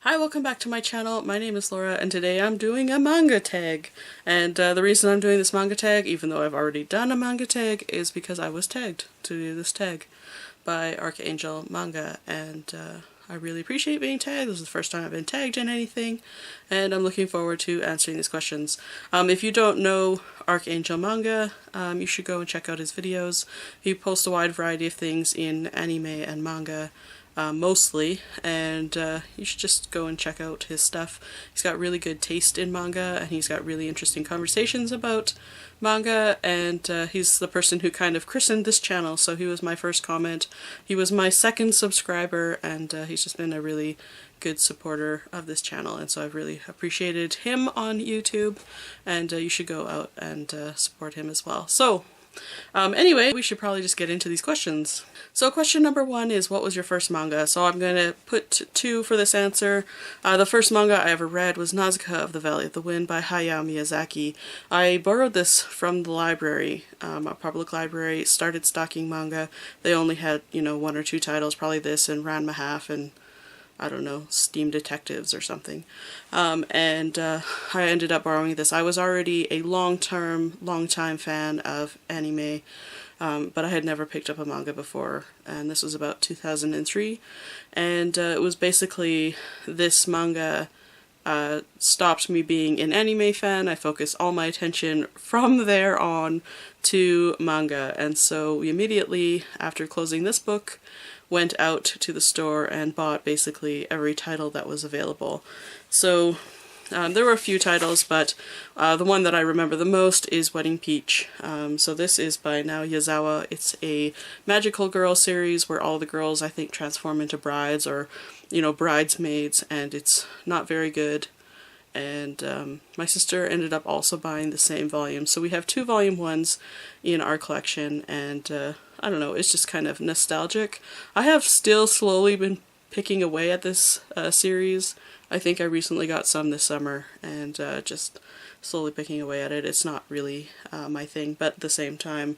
Hi, welcome back to my channel. My name is Laura and today I'm doing a manga tag. And the reason I'm doing this manga tag, even though I've already done a manga tag, is because I was tagged to do this tag by Archangel Manga, and I really appreciate being tagged. This is the first time I've been tagged in anything, and I'm looking forward to answering these questions. If you don't know Archangel Manga, you should go and check out his videos. He posts a wide variety of things in anime and manga, mostly, and you should just go and check out his stuff. He's got really good taste in manga, and he's got really interesting conversations about manga, and he's the person who kind of christened this channel, so he was my first comment. He was my second subscriber, and he's just been a really good supporter of this channel, and so I've really appreciated him on YouTube, and you should go out and support him as well. So anyway, we should probably just get into these questions. So question number one is, what was your first manga? So I'm going to put two for this answer. The first manga I ever read was Nausicaa of the Valley of the Wind by Hayao Miyazaki. I borrowed this from the library, a public library, started stocking manga. They only had, you know, one or two titles, probably this and Ranma Half and I don't know, Steam Detectives or something. I ended up borrowing this. I was already a long-time fan of anime, but I had never picked up a manga before, and this was about 2003, and it was basically this manga stopped me being an anime fan. I focused all my attention from there on to manga, and so we immediately, after closing this book, went out to the store and bought basically every title that was available. So there were a few titles, but the one that I remember the most is Wedding Peach. So this is by Naoya Yazawa. It's a magical girl series where all the girls, I think, transform into brides or, you know, bridesmaids, and it's not very good. And my sister ended up also buying the same volume. So we have two volume ones in our collection, and I don't know, it's just kind of nostalgic. I have still slowly been picking away at this series. I think I recently got some this summer, and just slowly picking away at it. It's not really my thing, but at the same time,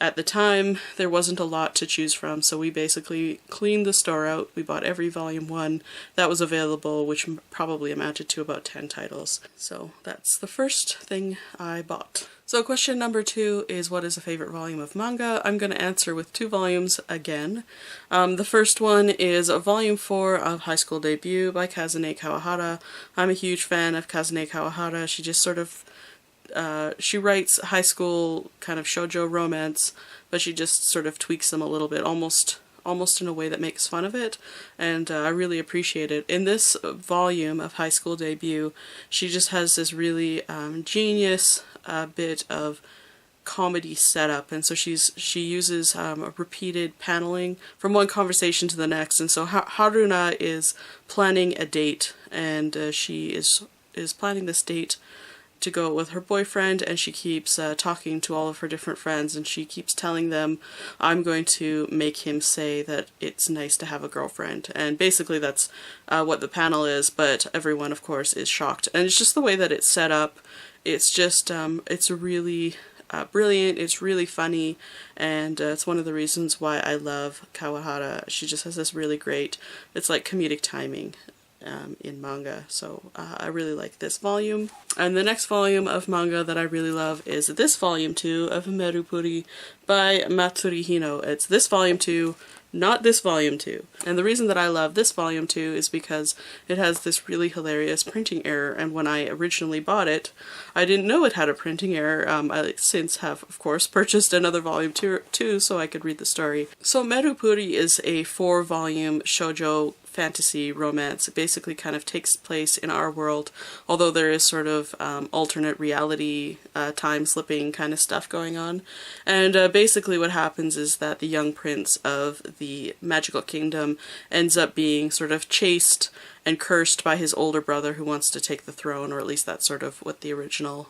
at the time, there wasn't a lot to choose from, so we basically cleaned the store out. We bought every volume one that was available, which probably amounted to about 10 titles. So that's the first thing I bought. So question number two is, what is a favorite volume of manga? I'm going to answer with two volumes again. The first one is volume 4 of High School Debut by Kazune Kawahara. I'm a huge fan of Kazune Kawahara. She just sort of she writes high school kind of shoujo romance, but she just sort of tweaks them a little bit, almost in a way that makes fun of it, and I really appreciate it. In this volume of High School Debut, she just has this really genius bit of comedy setup, and so she uses repeated paneling from one conversation to the next, and so Haruna is planning a date, and she is planning this date to go with her boyfriend, and she keeps talking to all of her different friends, and she keeps telling them, I'm going to make him say that it's nice to have a girlfriend. And basically that's what the panel is, but everyone of course is shocked. And it's just the way that it's set up. It's just, it's really brilliant, it's really funny, and it's one of the reasons why I love Kawahara. She just has this really great, it's like comedic timing in manga, so I really like this volume. And the next volume of manga that I really love is this volume 2 of Merupuri by Matsuri Hino. It's this volume 2, not this volume 2. And the reason that I love this volume 2 is because it has this really hilarious printing error, and when I originally bought it, I didn't know it had a printing error. I since have, of course, purchased another volume 2 so I could read the story. So Merupuri is a 4-volume shoujo fantasy romance. It basically kind of takes place in our world, although there is sort of alternate reality, time-slipping kind of stuff going on. And basically what happens is that the young prince of the magical kingdom ends up being sort of chased and cursed by his older brother who wants to take the throne, or at least that's sort of what the original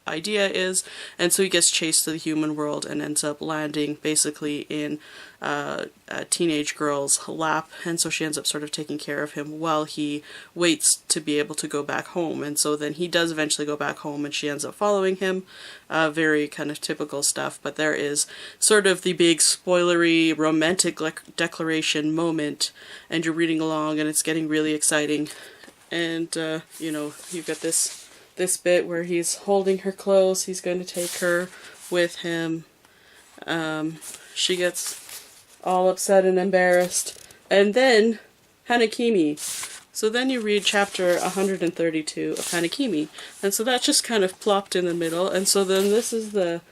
idea is, and so he gets chased to the human world and ends up landing basically in a teenage girl's lap, and so she ends up sort of taking care of him while he waits to be able to go back home. And so then he does eventually go back home and she ends up following him. Very kind of typical stuff, but there is sort of the big spoilery romantic declaration moment, and you're reading along and it's getting really exciting. And you know, you've got this bit where he's holding her close, he's going to take her with him. She gets all upset and embarrassed, and then Hanakimi. So then you read chapter 132 of Hanakimi, and so that just kind of plopped in the middle, and so then this is a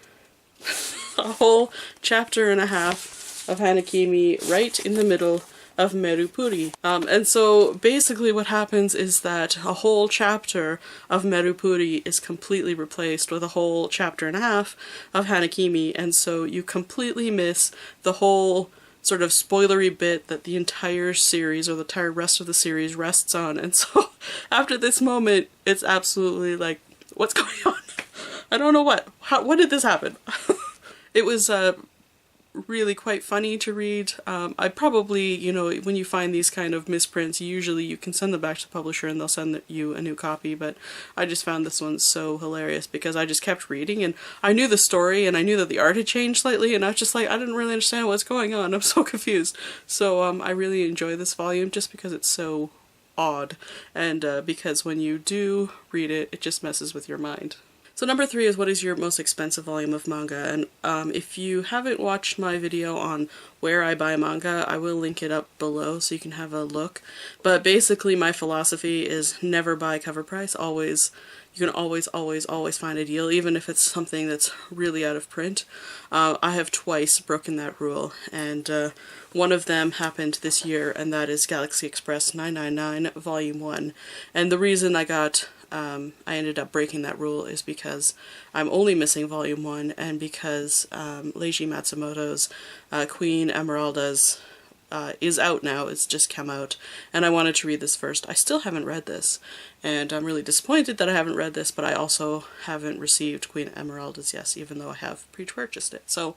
whole chapter and a half of Hanakimi right in the middle of Merupuri. And so basically what happens is that a whole chapter of Merupuri is completely replaced with a whole chapter and a half of Hanakimi, and so you completely miss the whole sort of spoilery bit that the entire series, or the entire rest of the series, rests on. And so after this moment, it's absolutely like, what's going on? I don't know what did this happen? It was really quite funny to read. I probably, you know, when you find these kind of misprints, usually you can send them back to the publisher and they'll send you a new copy, but I just found this one so hilarious because I just kept reading, and I knew the story and I knew that the art had changed slightly, and I was just like, I didn't really understand what's going on. I'm so confused. So I really enjoy this volume just because it's so odd, and because when you do read it, it just messes with your mind. So number 3 is, what is your most expensive volume of manga? And if you haven't watched my video on where I buy manga, I will link it up below so you can have a look. But basically my philosophy is never buy cover price. Always, you can always find a deal, even if it's something that's really out of print. I have twice broken that rule, and one of them happened this year, and that is Galaxy Express 999 Volume 1. And the reason I ended up breaking that rule is because I'm only missing Volume 1, and because Leiji Matsumoto's Queen Emeralda's is out now. It's just come out, and I wanted to read this first. I still haven't read this, and I'm really disappointed that I haven't read this, but I also haven't received Queen Emeralda's yet, even though I have pre-purchased it. So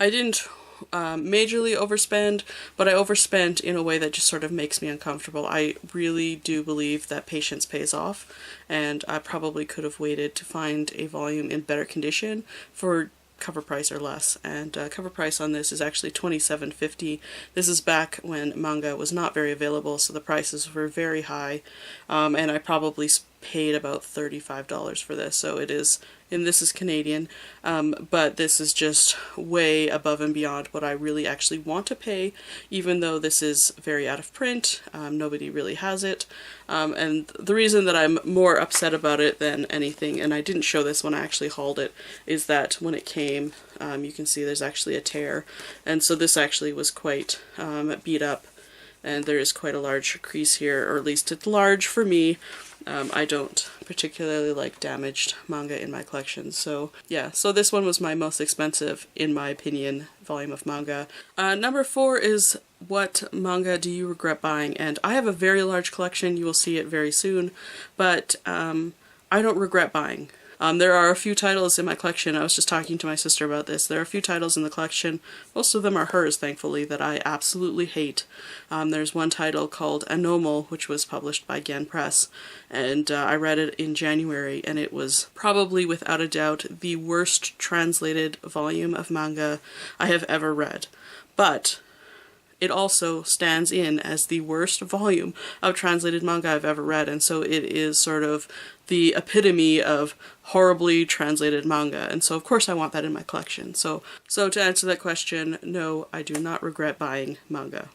I didn't majorly overspend, but I overspent in a way that just sort of makes me uncomfortable. I really do believe that patience pays off, and I probably could have waited to find a volume in better condition for cover price or less, and cover price on this is actually $27.50. This is back when manga was not very available, so the prices were very high, and I probably paid about $35 for this, so it is, and this is Canadian, but this is just way above and beyond what I really actually want to pay, even though this is very out of print. Nobody really has it, and the reason that I'm more upset about it than anything, and I didn't show this when I actually hauled it, is that when it came, you can see there's actually a tear, and so this actually was quite beat up, and there is quite a large crease here, or at least it's large for me. I don't particularly like damaged manga in my collection, so yeah, so this one was my most expensive, in my opinion, volume of manga. Number 4 is, what manga do you regret buying? And I have a very large collection, you will see it very soon, but I don't regret buying. There are a few titles in my collection, I was just talking to my sister about this, there are a few titles in the collection, most of them are hers thankfully, that I absolutely hate. There's one title called Anomal, which was published by Gen Press, and I read it in January, and it was probably without a doubt the worst translated volume of manga I have ever read. But it also stands in as the worst volume of translated manga I've ever read, and so it is sort of the epitome of horribly translated manga, and so of course I want that in my collection. So to answer that question, no, I do not regret buying manga.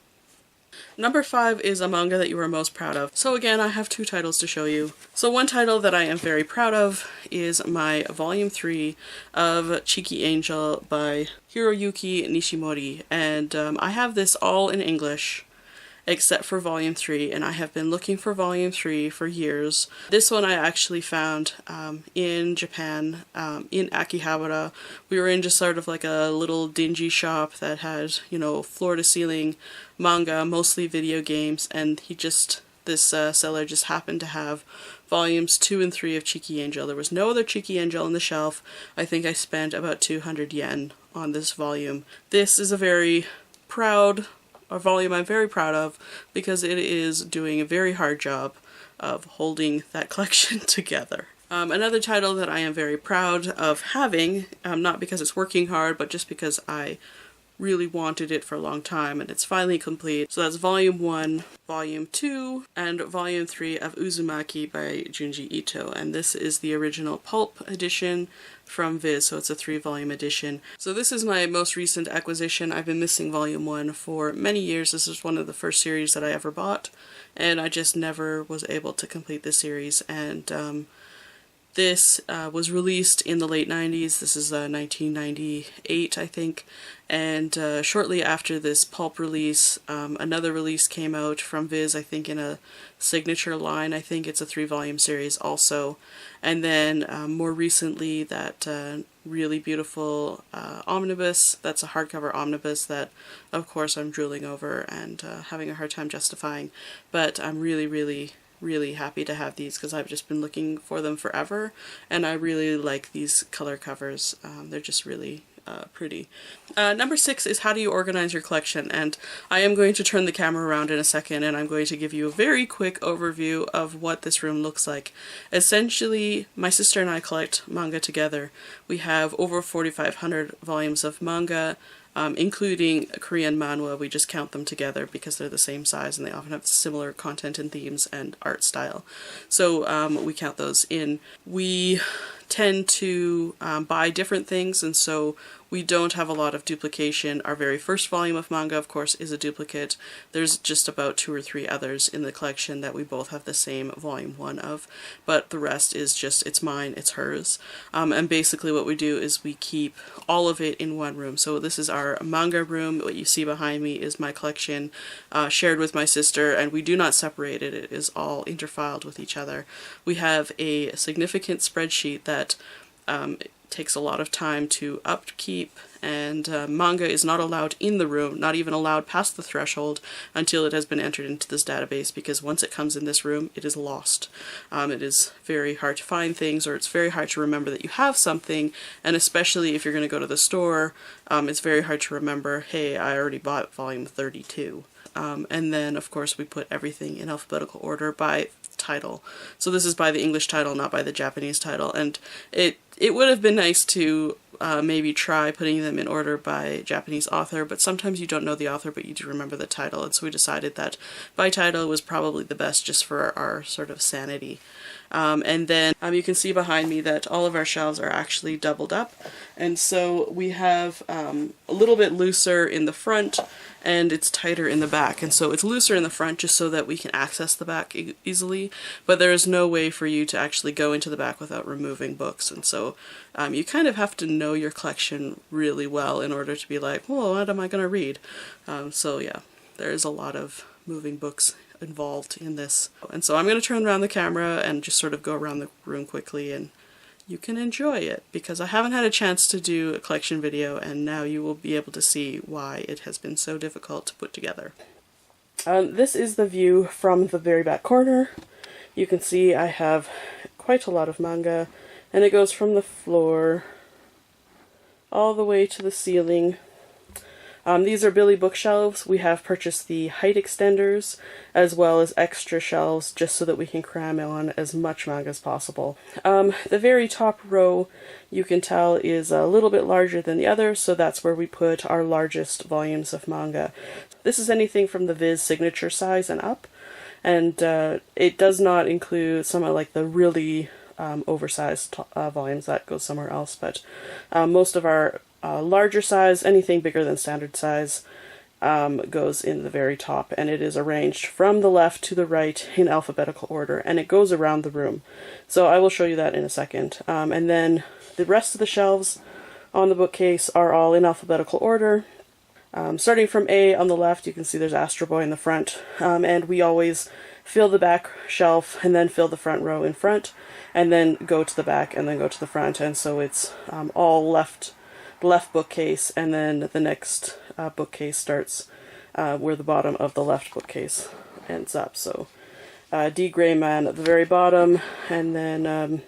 Number 5 is a manga that you are most proud of. So again, I have 2 titles to show you. So one title that I am very proud of is my Volume 3 of Cheeky Angel by Hiroyuki Nishimori, and I have this all in English except for Volume 3, and I have been looking for Volume 3 for years. This one I actually found in Japan, in Akihabara. We were in just sort of like a little dingy shop that had, you know, floor-to-ceiling manga, mostly video games, and he just This seller just happened to have volumes 2 and 3 of Cheeky Angel. There was no other Cheeky Angel on the shelf. I think I spent about 200 yen on this volume. This is a volume I'm very proud of because it is doing a very hard job of holding that collection together. Another title that I am very proud of having, not because it's working hard, but just because I really wanted it for a long time and it's finally complete. So that's Volume 1, Volume 2, and Volume 3 of Uzumaki by Junji Ito, and this is the original pulp edition from Viz, so it's a 3-volume edition. So this is my most recent acquisition. I've been missing Volume 1 for many years. This is one of the first series that I ever bought, and I just never was able to complete this series, and this was released in the late 90s. This is 1998, I think, and shortly after this pulp release, another release came out from Viz, I think in a signature line. I think it's a 3-volume series also. And then more recently, that really beautiful omnibus, that's a hardcover omnibus that, of course, I'm drooling over and having a hard time justifying, but I'm really happy to have these because I've just been looking for them forever, and I really like these color covers. They're just really pretty. Number 6 is how do you organize your collection, and I am going to turn the camera around in a second and I'm going to give you a very quick overview of what this room looks like. Essentially, my sister and I collect manga together. We have over 4,500 volumes of manga, including Korean manhwa. We just count them together because they're the same size and they often have similar content and themes and art style. So we count those in. We tend to buy different things, and so we don't have a lot of duplication. Our very first volume of manga, of course, is a duplicate. There's just about 2 or 3 others in the collection that we both have the same volume 1 of, but the rest is just, it's mine, it's hers. And basically what we do is we keep all of it in one room. So this is our manga room. What you see behind me is my collection shared with my sister, and we do not separate it. It is all interfiled with each other. We have a significant spreadsheet that takes a lot of time to upkeep, and manga is not allowed in the room, not even allowed past the threshold until it has been entered into this database, because once it comes in this room, it is lost. It is very hard to find things, or it's very hard to remember that you have something, and especially if you're going to go to the store, it's very hard to remember, hey, I already bought volume 32. And then, of course, we put everything in alphabetical order by title. So this is by the English title, not by the Japanese title, and it would have been nice to maybe try putting them in order by Japanese author, but sometimes you don't know the author but you do remember the title, and so we decided that by title was probably the best just for our sort of sanity. And then you can see behind me that all of our shelves are actually doubled up, and so we have a little bit looser in the front and it's tighter in the back, and so it's looser in the front just so that we can access the back easily, but there is no way for you to actually go into the back without removing books, and so you kind of have to know your collection really well in order to be like, well, what am I going to read? So yeah, there is a lot of moving books involved in this. And so I'm going to turn around the camera and just sort of go around the room quickly, and you can enjoy it because I haven't had a chance to do a collection video, and now you will be able to see why it has been so difficult to put together. This is the view from the very back corner. You can see I have quite a lot of manga, and it goes from the floor all the way to the ceiling. These are Billy bookshelves. We have purchased the height extenders as well as extra shelves just so that we can cram on as much manga as possible. The very top row, you can tell, is a little bit larger than the other, so that's where we put our largest volumes of manga. This is anything from the Viz signature size and up, and it does not include some of like the really oversized volumes that go somewhere else, but most of our larger size, anything bigger than standard size, goes in the very top, and it is arranged from the left to the right in alphabetical order, and it goes around the room. So I will show you that in a second. And then the rest of the shelves on the bookcase are all in alphabetical order. Starting from A on the left, you can see there's Astro Boy in the front, and we always fill the back shelf and then fill the front row in front, and then go to the back and then go to the front, and so it's all left bookcase, and then the next bookcase starts where the bottom of the left bookcase ends up. So D. Gray Man at the very bottom, and then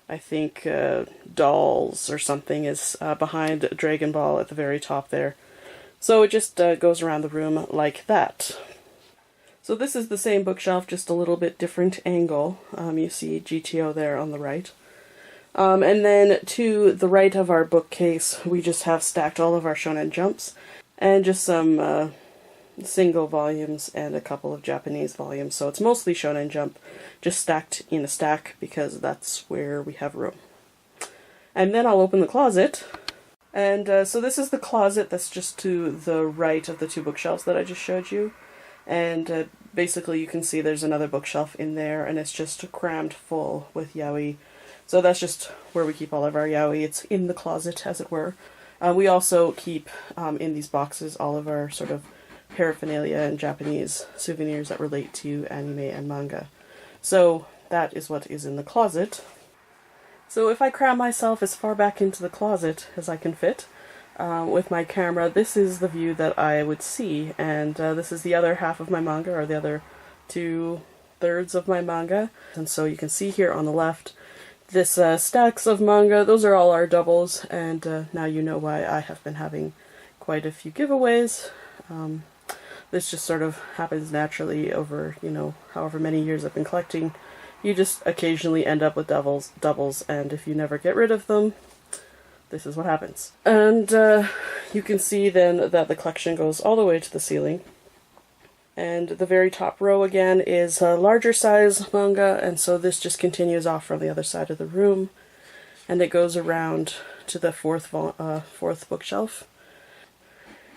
I think Dolls or something is behind Dragon Ball at the very top there. So it just goes around the room like that. So this is the same bookshelf, just a little bit different angle. You see GTO there on the right. And then to the right of our bookcase, we just have stacked all of our Shonen Jumps and just some single volumes and a couple of Japanese volumes. So it's mostly Shonen Jump, just stacked in a stack because that's where we have room. And then I'll open the closet. And so this is the closet that's just to the right of the two bookshelves that I just showed you. And basically you can see there's another bookshelf in there, and it's just crammed full with yaoi. So that's just where we keep all of our yaoi. It's in the closet, as it were. We also keep in these boxes all of our sort of paraphernalia and Japanese souvenirs that relate to anime and manga. So that is what is in the closet. So if I cram myself as far back into the closet as I can fit with my camera, this is the view that I would see, and this is the other half of my manga, or the other 2/3 of my manga. And so you can see here on the left this stacks of manga. Those are all our doubles, and now you know why I have been having quite a few giveaways. This just sort of happens naturally over, however many years I've been collecting. You just occasionally end up with doubles, and if you never get rid of them, this is what happens. And you can see then that the collection goes all the way to the ceiling. And the very top row again is a larger size manga, and so this just continues off from the other side of the room, and it goes around to the fourth bookshelf.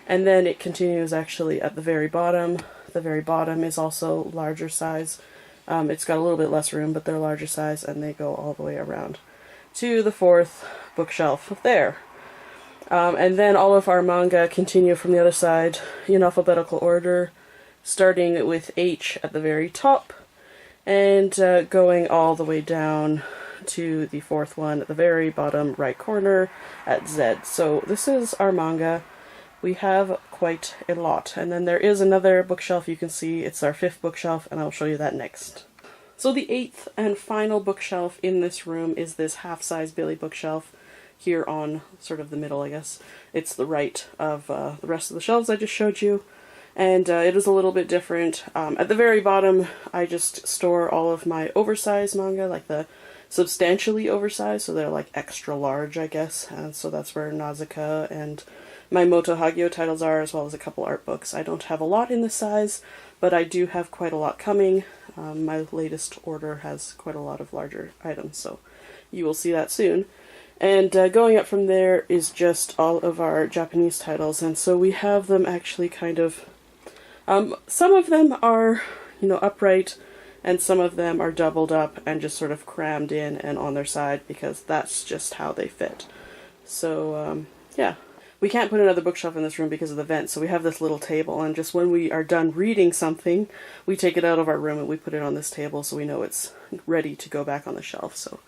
And then it continues actually at the very bottom. The very bottom is also larger size. It's got a little bit less room, but they're larger size, and they go all the way around to the fourth bookshelf there. And then all of our manga continue from the other side in alphabetical order, starting with H at the very top, and going all the way down to the fourth one at the very bottom right corner at Z. So this is our manga. We have quite a lot. And then there is another bookshelf you can see. It's our fifth bookshelf, and I'll show you that next. So the eighth and final bookshelf in this room is this half-size Billy bookshelf here on sort of the middle, I guess. It's the right of the rest of the shelves I just showed you. And it is a little bit different. At the very bottom, I just store all of my oversized manga, like the substantially oversized, so they're like extra large, I guess. And so that's where Nausicaa and my Moto Hagio titles are, as well as a couple art books. I don't have a lot in this size, but I do have quite a lot coming. My latest order has quite a lot of larger items, so you will see that soon. And going up from there is just all of our Japanese titles, and so we have them actually kind of... some of them are, upright, and some of them are doubled up and just sort of crammed in and on their side, because that's just how they fit. So, yeah. We can't put another bookshelf in this room because of the vent, so we have this little table, and just when we are done reading something, we take it out of our room and we put it on this table so we know it's ready to go back on the shelf. So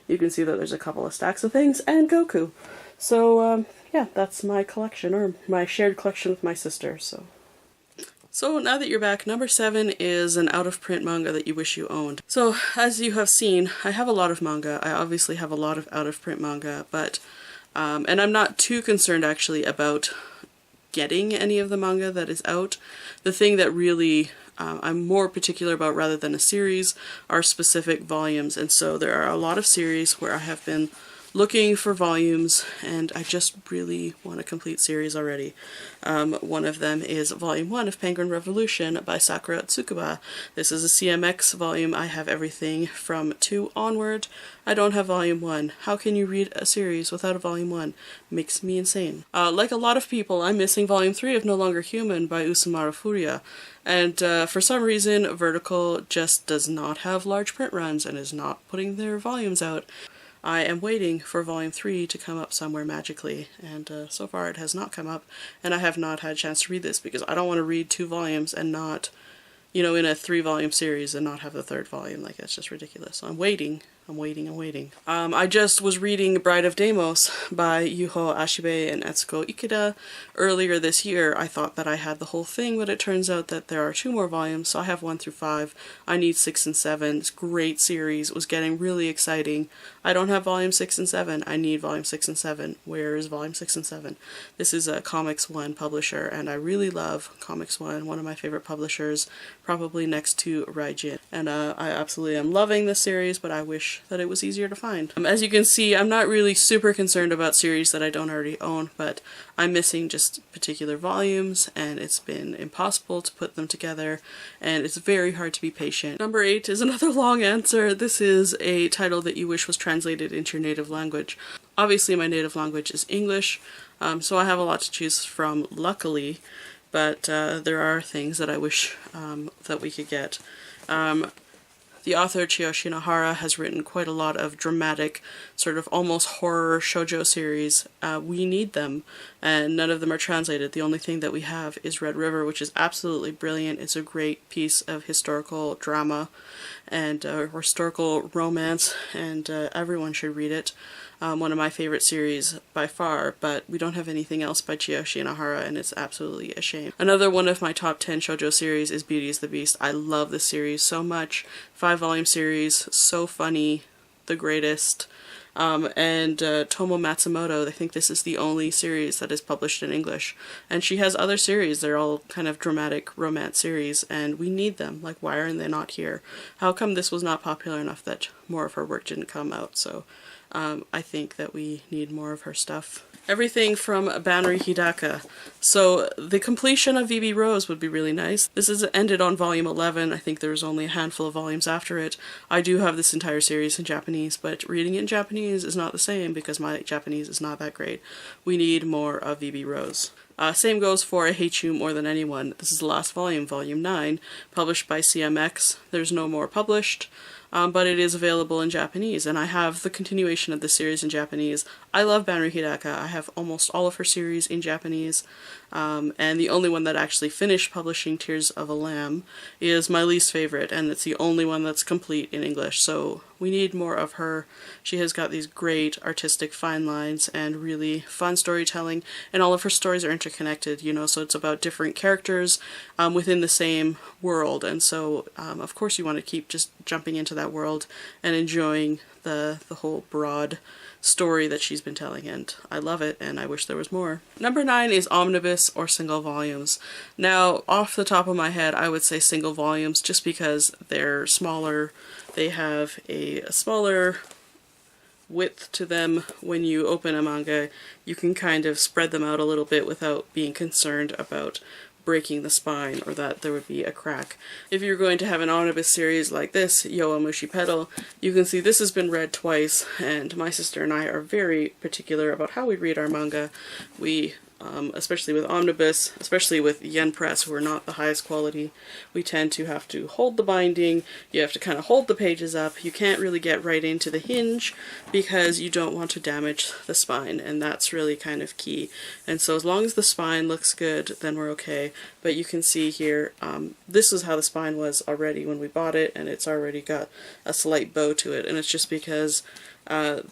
you can see that there's a couple of stacks of things and Goku. So, yeah, that's my collection, or my shared collection with my sister, so... So now that you're back, number 7 is an out-of-print manga that you wish you owned. So, as you have seen, I have a lot of manga. I obviously have a lot of out-of-print manga, but... and I'm not too concerned, actually, about getting any of the manga that is out. The thing that really I'm more particular about, rather than a series, are specific volumes. And so there are a lot of series where I have been looking for volumes, and I just really want a complete series already. One of them is Volume 1 of Penguin Revolution by Sakura Tsukuba. This is a CMX volume. I have everything from 2 onward. I don't have Volume 1. How can you read a series without a Volume 1? Makes me insane. Like a lot of people, I'm missing Volume 3 of No Longer Human by Usumaru Furuya. And for some reason, Vertical just does not have large print runs and is not putting their volumes out. I am waiting for Volume 3 to come up somewhere magically, and so far it has not come up, and I have not had a chance to read this because I don't want to read 2 volumes and not, in a 3-volume series and not have the 3rd volume. Like, that's just ridiculous. So I'm waiting I'm waiting. I just was reading Bride of Deimos by Yuho Ashibe and Etsuko Ikeda earlier this year. I thought that I had the whole thing, but it turns out that there are 2 more volumes, so I have 1 through 5. I need 6 and 7. It's a great series. It was getting really exciting. I don't have volume 6 and 7. I need volume 6 and 7. Where is volume 6 and 7? This is a Comics One publisher, and I really love Comics one of my favorite publishers, probably next to Raijin. And I absolutely am loving this series, but I wish that it was easier to find. As you can see, I'm not really super concerned about series that I don't already own, but I'm missing just particular volumes, and it's been impossible to put them together, and it's very hard to be patient. Number 8 is another long answer. This is a title that you wish was translated into your native language. Obviously, my native language is English, so I have a lot to choose from, luckily, but there are things that I wish that we could get. The author Chiyoshi Nohara has written quite a lot of dramatic, sort of almost horror shoujo series. We need them, and none of them are translated. The only thing that we have is Red River, which is absolutely brilliant. It's a great piece of historical drama and historical romance, and everyone should read it. One of my favorite series by far, but we don't have anything else by Chiyoshi Nohara, and it's absolutely a shame. Another one of my top 10 shoujo series is Beauty is the Beast. I love this series so much. 5-volume series, so funny, the greatest. And Tomo Matsumoto, I think this is the only series that is published in English. And she has other series, they're all kind of dramatic romance series, and we need them. Like, why are they not here? How come this was not popular enough that more of her work didn't come out? So I think that we need more of her stuff. Everything from Banri Hidaka. So the completion of VB Rose would be really nice. This is ended on volume 11. I think there's only a handful of volumes after it. I do have this entire series in Japanese, but reading it in Japanese is not the same because my Japanese is not that great. We need more of VB Rose. Same goes for I Hate You More Than Anyone. This is the last volume, volume 9, published by CMX. There's no more published. But it is available in Japanese, and I have the continuation of the series in Japanese. I love Banri Hidaka. I have almost all of her series in Japanese, and the only one that actually finished publishing, Tears of a Lamb, is my least favorite, and it's the only one that's complete in English, so we need more of her. She has got these great artistic fine lines and really fun storytelling, and all of her stories are interconnected, you know, so it's about different characters within the same world, and so of course you want to keep just jumping into that world and enjoying the whole broad story that she's been telling, and I love it, and I wish there was more. Number 9 is omnibus or single volumes. Now, off the top of my head, I would say single volumes just because they're smaller. They have a smaller width to them. When you open a manga, you can kind of spread them out a little bit without being concerned about breaking the spine or that there would be a crack. If you're going to have an omnibus series like this, Yowamushi Pedal, you can see this has been read twice, and my sister and I are very particular about how we read our manga. We especially with omnibus, especially with yen press, who are not the highest quality, we tend to have to hold the binding, you have to kind of hold the pages up, you can't really get right into the hinge because you don't want to damage the spine, and that's really kind of key. And so as long as the spine looks good, then we're okay. But you can see here, this is how the spine was already when we bought it, and it's already got a slight bow to it, and it's just because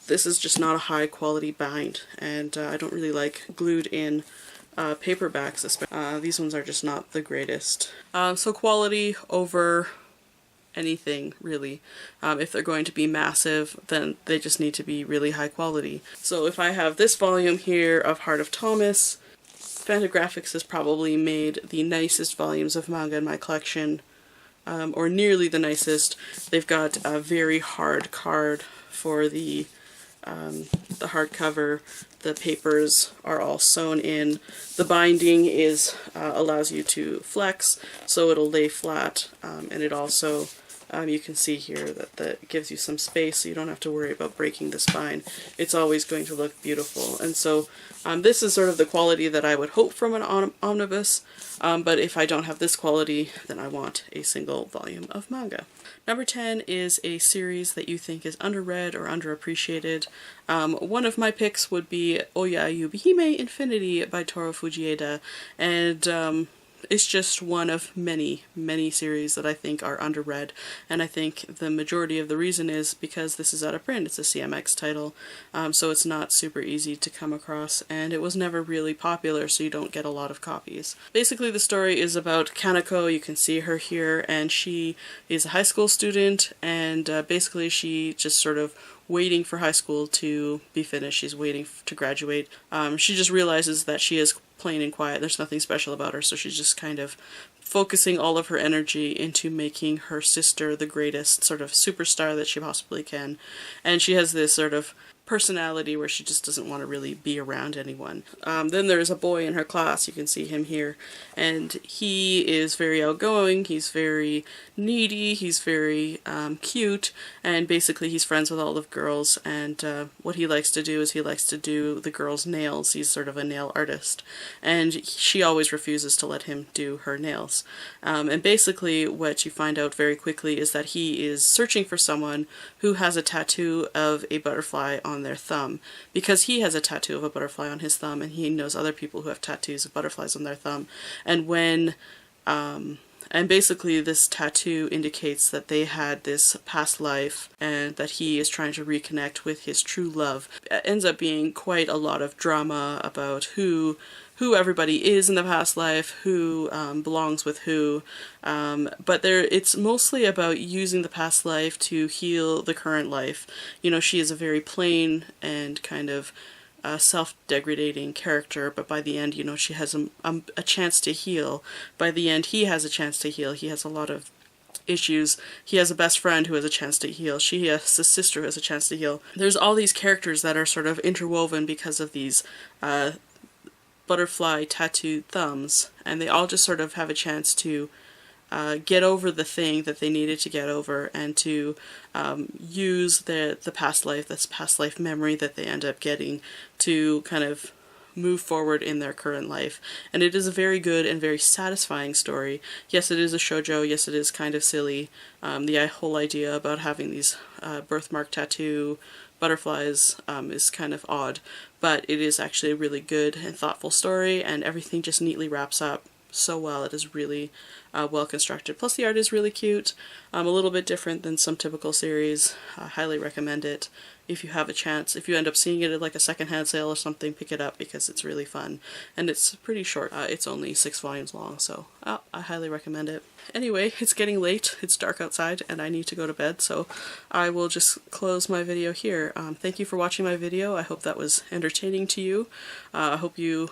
this is just not a high quality bind, and I don't really like glued in paperbacks. These ones are just not the greatest. So quality over anything, really. If they're going to be massive, then they just need to be really high quality. So if I have this volume here of Heart of Thomas, Fantagraphics has probably made the nicest volumes of manga in my collection, or nearly the nicest. They've got a very hard card for the hardcover. The papers are all sewn in. The binding is allows you to flex, so it'll lay flat, and it also you can see here that gives you some space, so you don't have to worry about breaking the spine. It's always going to look beautiful, and so this is sort of the quality that I would hope from an omnibus, but if I don't have this quality, then I want a single volume of manga. Number 10 is a series that you think is underread or underappreciated. One of my picks would be Oya Yubihime Infinity by Toru Fujieda, and it's just one of many, many series that I think are underread, and I think the majority of the reason is because this is out of print. It's a CMX title, so it's not super easy to come across, and it was never really popular, so you don't get a lot of copies. Basically, the story is about Kanako. You can see her here, and she is a high school student, and basically she just sort of waiting for high school to be finished. She's waiting to graduate. She just realizes that she is plain and quiet. There's nothing special about her, so she's just kind of focusing all of her energy into making her sister the greatest sort of superstar that she possibly can. And she has this sort of personality where she just doesn't want to really be around anyone. Then there's a boy in her class, you can see him here, and he is very outgoing, he's very needy, he's very cute, and basically he's friends with all the girls, and what he likes to do is he likes to do the girls' nails. He's sort of a nail artist, and she always refuses to let him do her nails. And basically what you find out very quickly is that he is searching for someone who has a tattoo of a butterfly on their thumb, because he has a tattoo of a butterfly on his thumb, and he knows other people who have tattoos of butterflies on their thumb. And when and basically this tattoo indicates that they had this past life and that he is trying to reconnect with his true love. It ends up being quite a lot of drama about who everybody is in the past life, who belongs with who, but it's mostly about using the past life to heal the current life. You know, she is a very plain and kind of self-degradating character, but by the end, you know, she has a chance to heal. By the end, he has a chance to heal. He has a lot of issues. He has a best friend who has a chance to heal. She has a sister who has a chance to heal. There's all these characters that are sort of interwoven because of these butterfly tattooed thumbs, and they all just sort of have a chance to get over the thing that they needed to get over, and to use the past life, this past life memory that they end up getting, to kind of move forward in their current life. And it is a very good and very satisfying story. Yes, it is a shoujo. Yes, it is kind of silly. The whole idea about having these birthmark tattoo butterflies is kind of odd, but it is actually a really good and thoughtful story, and everything just neatly wraps up so well. It is really well constructed. Plus the art is really cute, a little bit different than some typical series. I highly recommend it if you have a chance. If you end up seeing it at like a secondhand sale or something, pick it up because it's really fun, and it's pretty short. It's only 6 volumes long, so I highly recommend it. Anyway, it's getting late, it's dark outside, and I need to go to bed, so I will just close my video here. Thank you for watching my video. I hope that was entertaining to you. I hope you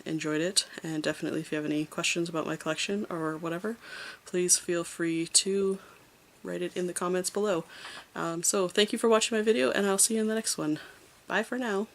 enjoyed it, and definitely if you have any questions about my collection or whatever, please feel free to write it in the comments below. So thank you for watching my video, and I'll see you in the next one. Bye for now.